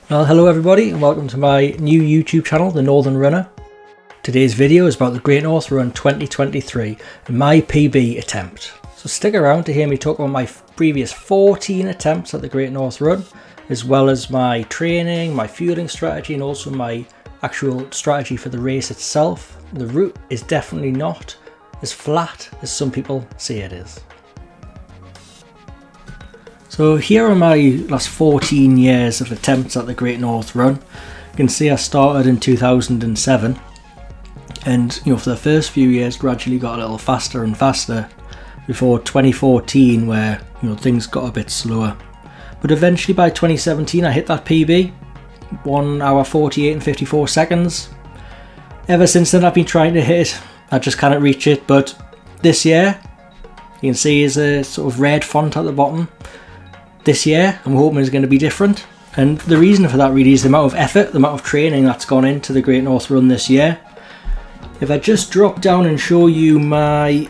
Well, hello everybody and welcome to my new YouTube channel, The Northern Runner. Today's video is about the Great North Run 2023 and my PB attempt. So stick around to hear me talk about my previous 14 attempts at the Great North Run, as well as my training, my fueling strategy, and also my actual strategy for the race itself. The route is definitely not as flat as some people say it is. So here are my last 14 years of attempts at the Great North Run. You can see I started in 2007 and for the first few years gradually got a little faster and faster before 2014 where things got a bit slower. But eventually by 2017 I hit that PB, 1 hour 48 and 54 seconds. Ever since then I've been trying to hit it, I just can't reach it, but this year you can see is a sort of red font at the bottom. This year I'm hoping is going to be different, and the reason for that really is the amount of effort, the amount of training that's gone into the Great North Run this year. If I just drop down and show you my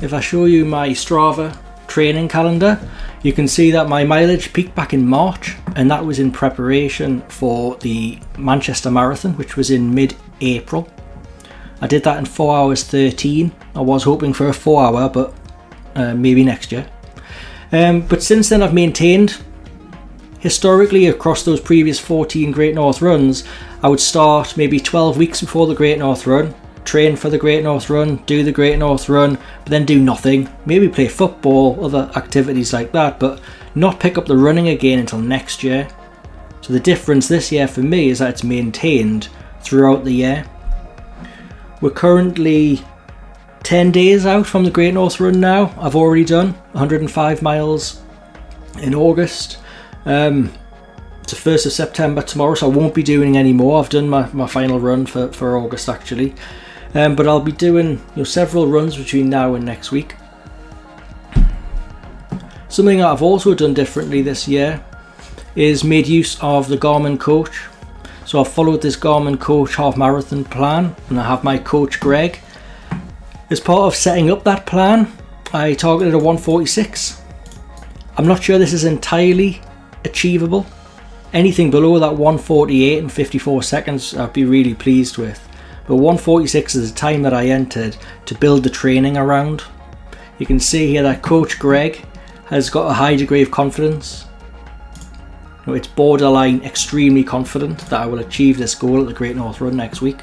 Strava training calendar, you can see that my mileage peaked back in March, and that was in preparation for the Manchester Marathon, which was in mid-April. I did that in 4 hours 13. I was hoping for a 4 hour, but maybe next year. But since then I've maintained. Historically across those previous 14 Great North Runs, I would start maybe 12 weeks before the Great North Run, train for the Great North Run, do the Great North Run, but then do nothing. Maybe play football, other activities like that, but not pick up the running again until next year. So the difference this year for me is that it's maintained throughout the year. We're currently 10 days out from the Great North Run now. I've already done 105 miles in August. It's the 1st of September tomorrow, so I won't be doing any more. I've done my final run for August actually. But I'll be doing several runs between now and next week. Something that I've also done differently this year is made use of the Garmin Coach. So I've followed this Garmin Coach half marathon plan, and I have my coach Greg. As part of setting up that plan, I targeted a 146. I'm not sure this is entirely achievable. Anything below that 148 and 54 seconds I'd be really pleased with. But 146 is the time that I entered to build the training around. You can see here that Coach Greg has got a high degree of confidence. It's borderline extremely confident that I will achieve this goal at the Great North Run next week.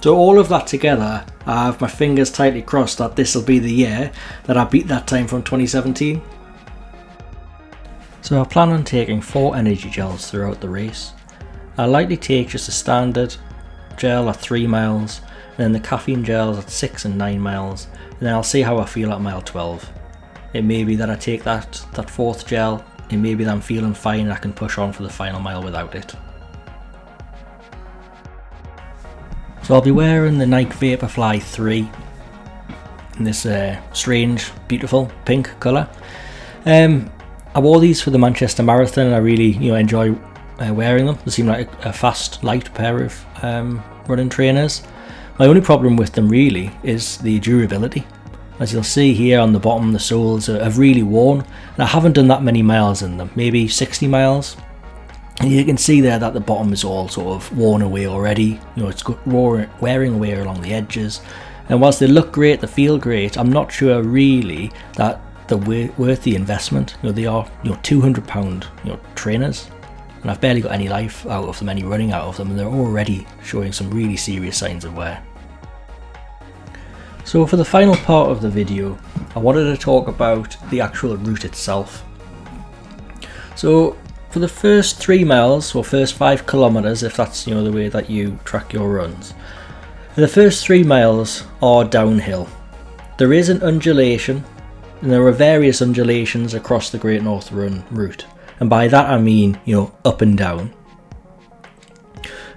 So all of that together, I have my fingers tightly crossed that this will be the year that I beat that time from 2017. So I plan on taking 4 energy gels throughout the race. I'll likely take just a standard gel at 3 miles, and then the caffeine gels at 6 and 9 miles, and then I'll see how I feel at mile 12. It may be that I take that 4th gel, it may be that I'm feeling fine and I can push on for the final mile without it. So I'll be wearing the Nike Vaporfly 3 in this strange, beautiful pink colour. I wore these for the Manchester Marathon and I really enjoy wearing them. They seem like a fast, light pair of running trainers. My only problem with them really is the durability. As you'll see here on the bottom, the soles have really worn, and I haven't done that many miles in them, maybe 60 miles. And you can see there that the bottom is all sort of worn away already. It's wearing away along the edges. And whilst they look great, they feel great, I'm not sure really that they're worth the investment. They are £200 trainers, and I've barely got any life out of them, any running out of them, and they're already showing some really serious signs of wear. So for the final part of the video, I wanted to talk about the actual route itself. So for the first 3 miles, or first 5 kilometers, if that's the way that you track your runs, the first 3 miles are downhill. There is an undulation, and there are various undulations across the Great North Run route, and by that I mean up and down.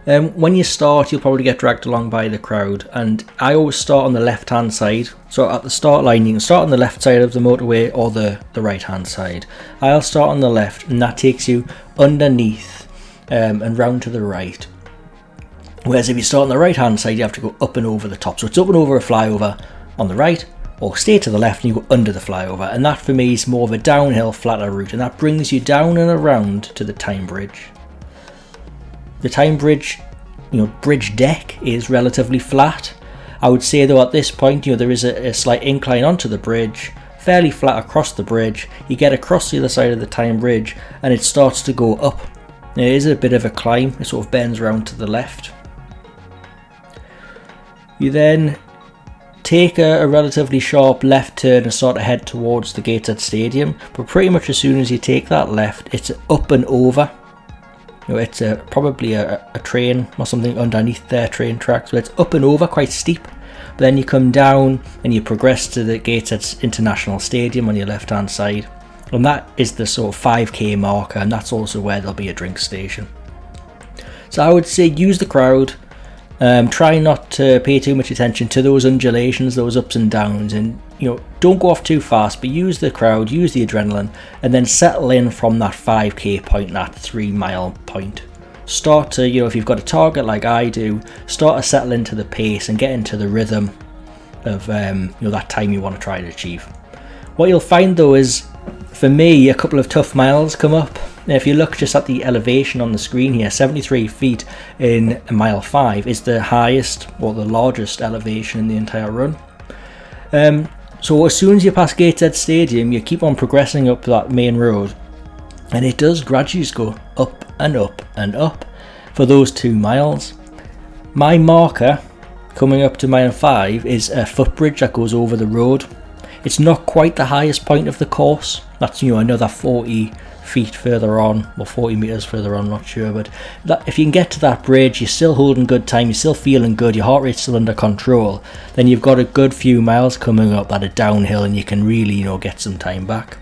When you start, you'll probably get dragged along by the crowd, and I always start on the left hand side. So at the start line, you can start on the left side of the motorway or the right hand side. I'll start on the left, and that takes you underneath and round to the right. Whereas if you start on the right hand side, you have to go up and over the top. So it's up and over a flyover on the right, or stay to the left and you go under the flyover, and that for me is more of a downhill flatter route, and that brings you down and around to the Tyne Bridge. The Tyne Bridge, bridge deck is relatively flat. I would say though at this point, there is a slight incline onto the bridge, fairly flat across the bridge. You get across the other side of the Tyne Bridge and it starts to go up. It is a bit of a climb, it sort of bends around to the left. You then take a relatively sharp left turn and sort of head towards the Gateshead Stadium, but pretty much as soon as you take that left, it's up and over. It's probably a train or something underneath their train tracks, so it's up and over, quite steep. But then you come down and you progress to the Gateshead International Stadium on your left hand side, and that is the sort of 5k marker, and that's also where there'll be a drink station. So I would say use the crowd. Try not to pay too much attention to those undulations, those ups and downs, and don't go off too fast, but use the crowd, use the adrenaline, and then settle in from that 5k point, that 3 mile point. Start to, if you've got a target like I do, start to settle into the pace and get into the rhythm of that time you want to try to achieve. What you'll find though is, for me, a couple of tough miles come up. Now, if you look just at the elevation on the screen here, 73 feet in mile 5 is the highest or the largest elevation in the entire run. So as soon as you pass Gateshead Stadium, you keep on progressing up that main road, and it does gradually just go up and up and up for those 2 miles. My marker coming up to mile 5 is a footbridge that goes over the road. It's not quite the highest point of the course. That's another 40 feet further on, or 40 meters further on, not sure, but if you can get to that bridge, you're still holding good time, you're still feeling good, your heart rate's still under control, then you've got a good few miles coming up that are downhill, and you can really get some time back.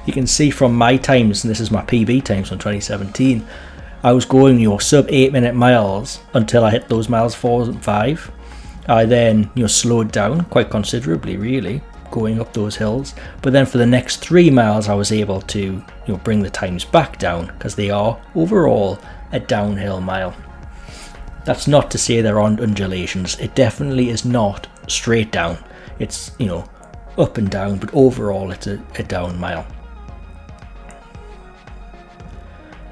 You can see from my times, and this is my PB times from 2017, I was going sub 8 minute miles until I hit those miles 4 and 5. I then slowed down quite considerably, really, going up those hills, but then for the next 3 miles I was able to bring the times back down, because they are overall a downhill mile. That's not to say there aren't undulations, it definitely is not straight down, it's up and down, but overall it's a down mile.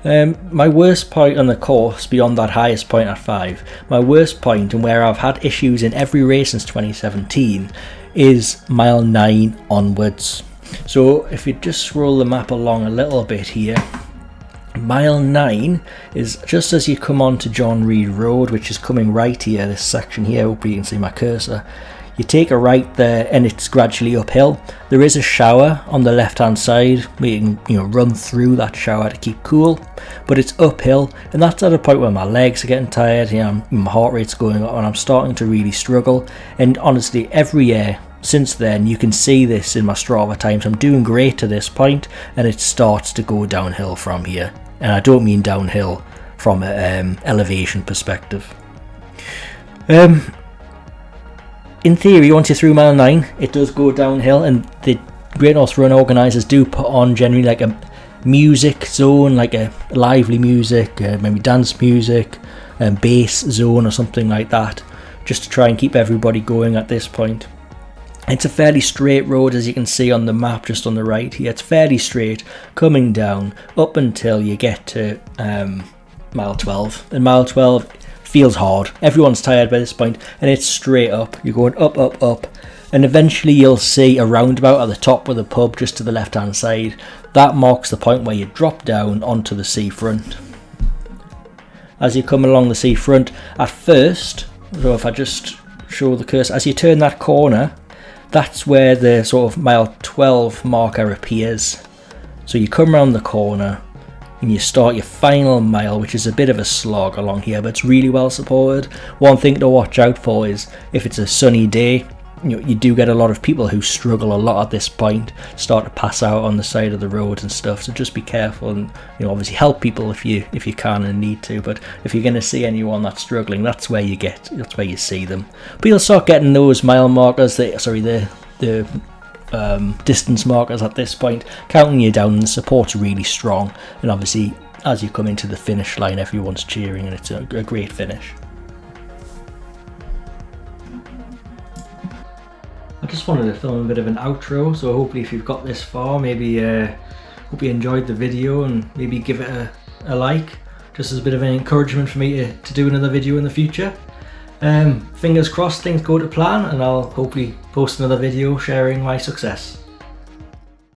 My worst point on the course, beyond that highest point at 5, my worst point, and where I've had issues in every race since 2017, is mile 9 onwards. So if you just scroll the map along a little bit here, mile 9 is just as you come on to John Reed Road, which is coming right here, this section here, hopefully you can see my cursor. You take a right there and it's gradually uphill. There is a shower on the left hand side where you can run through that shower to keep cool, but it's uphill, and that's at a point where my legs are getting tired, my heart rate's going up and I'm starting to really struggle. And honestly, every year since then, you can see this in my Strava times, I'm doing great to this point and it starts to go downhill from here, and I don't mean downhill from an elevation perspective. In theory, once you're through mile 9, it does go downhill, and the Great North Run organisers do put on generally like a music zone, like a lively music, maybe dance music, bass zone or something like that, just to try and keep everybody going at this point. It's a fairly straight road, as you can see on the map just on the right here. It's fairly straight, coming down up until you get to mile 12. And mile 12 feels hard, everyone's tired by this point, and it's straight up. You're going up, up, up, and eventually you'll see a roundabout at the top of the pub just to the left hand side. That marks the point where you drop down onto the seafront. As you come along the seafront, at first, so if I just show the cursor, as you turn that corner, that's where the sort of mile 12 marker appears. So you come around the corner and you start your final mile, which is a bit of a slog along here, but it's really well supported. One thing to watch out for is if it's a sunny day, you do get a lot of people who struggle a lot at this point, start to pass out on the side of the road and stuff, so just be careful and obviously help people if you can and need to. But if you're going to see anyone that's struggling, that's where you see them. But you'll start getting those mile markers, the distance markers at this point, counting you down, and the support's really strong, and obviously as you come into the finish line, everyone's cheering and it's a great finish. just wanted to film a bit of an outro, so hopefully if you've got this far, maybe hope you enjoyed the video and maybe give it a like, just as a bit of an encouragement for me to do another video in the future. Fingers crossed things go to plan, and I'll hopefully post another video sharing my success.